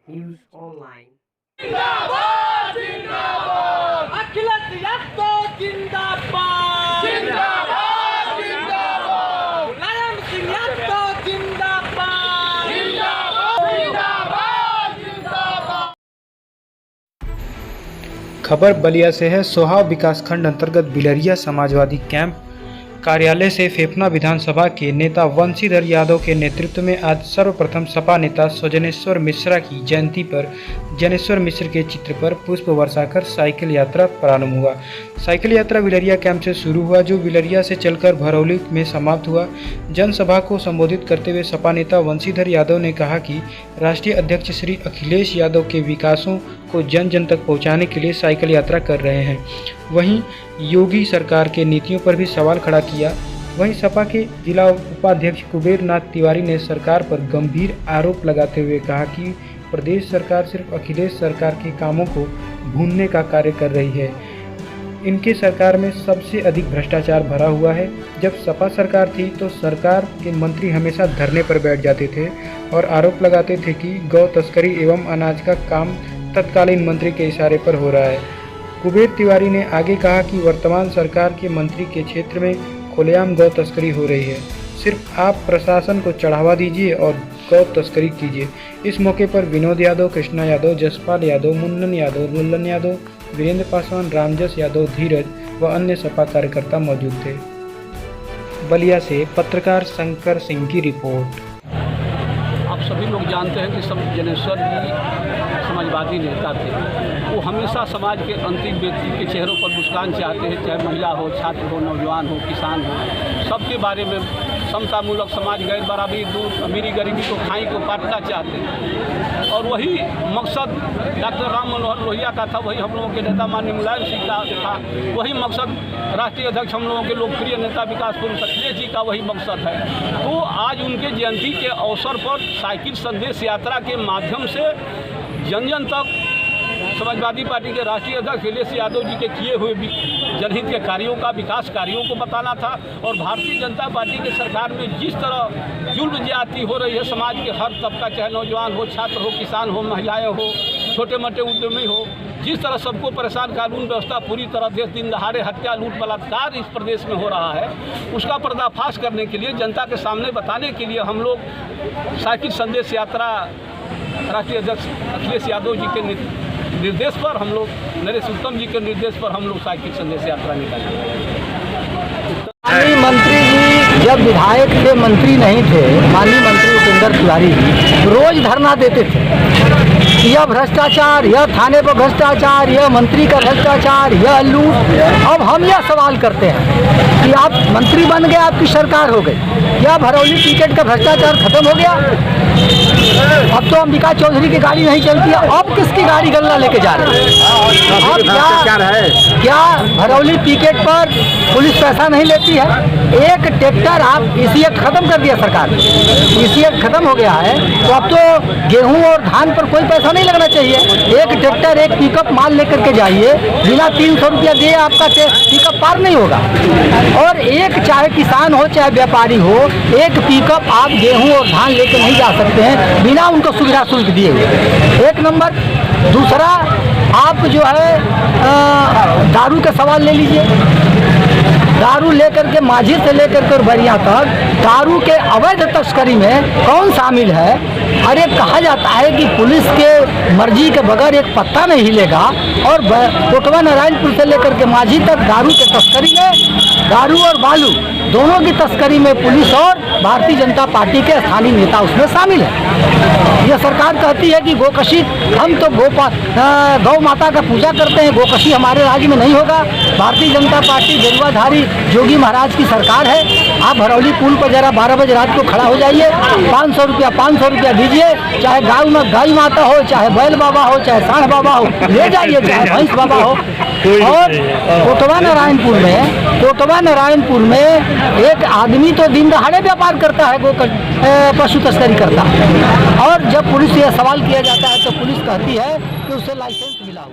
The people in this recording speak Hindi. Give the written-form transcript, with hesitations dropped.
News Online। जिंदाबाद जिंदाबाद अखिलेश यादव जिंदाबाद जिंदाबाद जिंदाबाद मुलायम सिंह यादव जिंदाबाद जिंदाबाद जिंदाबाद। खबर बलिया से है। सोहाव विकासखंड अंतर्गत बिलरिया समाजवादी कैंप कार्यालय से फेफना विधानसभा के नेता वंशीधर यादव के नेतृत्व में आज सर्वप्रथम सपा नेता सौजनेश्वर मिश्रा की जयंती पर जनेश्वर मिश्र के चित्र पर पुष्प वर्षाकर साइकिल यात्रा प्रारंभ हुआ। साइकिल यात्रा बिलरिया कैंप से शुरू हुआ, जो बिलरिया से चलकर भरौली में समाप्त हुआ। जनसभा को संबोधित करते हुए सपा नेता वंशीधर यादव ने कहा कि राष्ट्रीय अध्यक्ष श्री अखिलेश यादव के विकासों को जन जन तक पहुंचाने के लिए साइकिल यात्रा कर रहे हैं। वहीं योगी सरकार के नीतियों पर भी सवाल खड़ा किया। वहीं सपा के जिला उपाध्यक्ष कुबेर नाथ तिवारी ने सरकार पर गंभीर आरोप लगाते हुए कहा कि प्रदेश सरकार सिर्फ अखिलेश सरकार के कामों को भूनने का कार्य कर रही है। इनके सरकार में सबसे अधिक भ्रष्टाचार भरा हुआ है। जब सपा सरकार थी तो सरकार के मंत्री हमेशा धरने पर बैठ जाते थे और आरोप लगाते थे कि गौ तस्करी एवं अनाज का काम तत्कालीन मंत्री के इशारे पर हो रहा है। कुबेर तिवारी ने आगे कहा कि वर्तमान सरकार के मंत्री के क्षेत्र में खुलेआम गौ तस्करी हो रही है। सिर्फ आप प्रशासन को चढ़ावा दीजिए और गौ तस्करी कीजिए। इस मौके पर विनोद यादव, कृष्णा यादव, जसपाल यादव, मुन्नन यादव, लल्लन यादव, वीरेंद्र पासवान, रामजस यादव, धीरज व अन्य सपा कार्यकर्ता मौजूद थे। बलिया से पत्रकार शंकर सिंह की रिपोर्ट। आप सभी लोग जानते हैं कि सब जनेश्वर जी समाजवादी नेता थे। वो हमेशा समाज के अंतिम व्यक्ति के चेहरों पर मुस्कान चाहते हैं, चाहे महिला हो, छात्र हो, नौजवान हो, किसान हो, सबके बारे में समतामूलक समाज, गैर बराबरी दूर, अमीरी गरीबी को खाई को पाटना चाहते हैं। और वही मकसद डॉक्टर राम मनोहर लोहिया का था, वही हम लोगों के नेता माननीय मुलायम सिंह का था, वही मकसद राष्ट्रीय अध्यक्ष हम लोगों के लोकप्रिय नेता विकास पुरुष अखिलेश जी का वही मकसद है। तो आज उनके जयंती के अवसर पर साइकिल संदेश यात्रा के माध्यम से जन जन तक समाजवादी पार्टी के राष्ट्रीय अध्यक्ष अखिलेश यादव जी के किए हुए जनहित के कार्यों का, विकास कार्यों को बताना था। और भारतीय जनता पार्टी के सरकार में जिस तरह जुल्म ज्यादती हो रही है समाज के हर तबका, चाहे नौजवान हो, छात्र हो, किसान हो, महिलाएं हो, छोटे मोटे उद्यमी हो, जिस तरह सबको परेशान कानून व्यवस्था पूरी तरह देश दिन दहाड़े हत्या, लूट, बलात्कार इस प्रदेश में हो रहा है, उसका पर्दाफाश करने के लिए, जनता के सामने बताने के लिए हम लोग साइकिल संदेश यात्रा राष्ट्रीय अध्यक्ष अखिलेश यादव जी के निर्देश पर हम लोग, नरेश उत्तम जी के निर्देश पर हम लोग साइकिल संदेश यात्रा निकाले। माननीय मंत्री जी जब विधायक थे, मंत्री नहीं थे, माननीय मंत्री उपेंद्र तिवारी रोज धरना देते थे। यह भ्रष्टाचार, यह थाने पर भ्रष्टाचार, यह मंत्री का भ्रष्टाचार, यह लूट। अब हम यह सवाल करते हैं कि आप मंत्री बन गए, आपकी सरकार हो गई, क्या भरौली टिकट का भ्रष्टाचार खत्म हो गया? अब तो अंबिका चौधरी की गाड़ी नहीं चलती है, अब किसकी गाड़ी गल्ला लेके जा रहे हैं? अब क्या भरौली टिकट पर पुलिस पैसा नहीं लेती है? एक ट्रैक्टर आप इसी खत्म कर दिया सरकार ने, इसी खत्म हो गया है, तो अब तो गेहूं और धान पर कोई पैसा नहीं लगना चाहिए। एक ट्रैक्टर, एक पिकअप माल लेकर के जाइए, बिना 300 रुपया दिए आपका पिकअप पार नहीं होगा। और एक चाहे किसान हो चाहे व्यापारी हो, एक पिकअप आप गेहूं और धान लेकर नहीं जा सकते हैं बिना उनको सुविधा शुल्क दिए हुए। एक नंबर। दूसरा, आप जो है दारू का सवाल ले लीजिए। दारू लेकर के माझी से लेकर के बरिया तक दारू के अवैध तस्करी में कौन शामिल है? अरे कहा जाता है कि पुलिस के मर्जी के बगैर एक पत्ता नहीं हिलेगा, और कोटवा नारायणपुर से लेकर के माझी तक दारू के तस्करी में, दारू और बालू दोनों की तस्करी में पुलिस और भारतीय जनता पार्टी के स्थानीय नेता उसमें शामिल है। यह सरकार कहती है कि गोकशी, हम तो गौ माता का पूजा करते हैं, गोकशी हमारे राज्य में नहीं होगा। भारतीय जनता पार्टी गेरुआधारी योगी महाराज की सरकार है। आप भरौली पुल पर जरा 12 बजे रात को खड़ा हो जाइए, 500 रुपया दीजिए, चाहे गाय माता हो, चाहे बैल बाबा हो, चाहे सांड बाबा हो, ले जाइए, चाहे भैंस बाबा हो। और कोटवा नारायणपुर में एक आदमी तो दिन दहाड़े व्यापार करता है, पशु तस्करी करता है, और जब पुलिस से यह सवाल किया जाता है तो पुलिस कहती है कि उससे लाइसेंस मिला हो।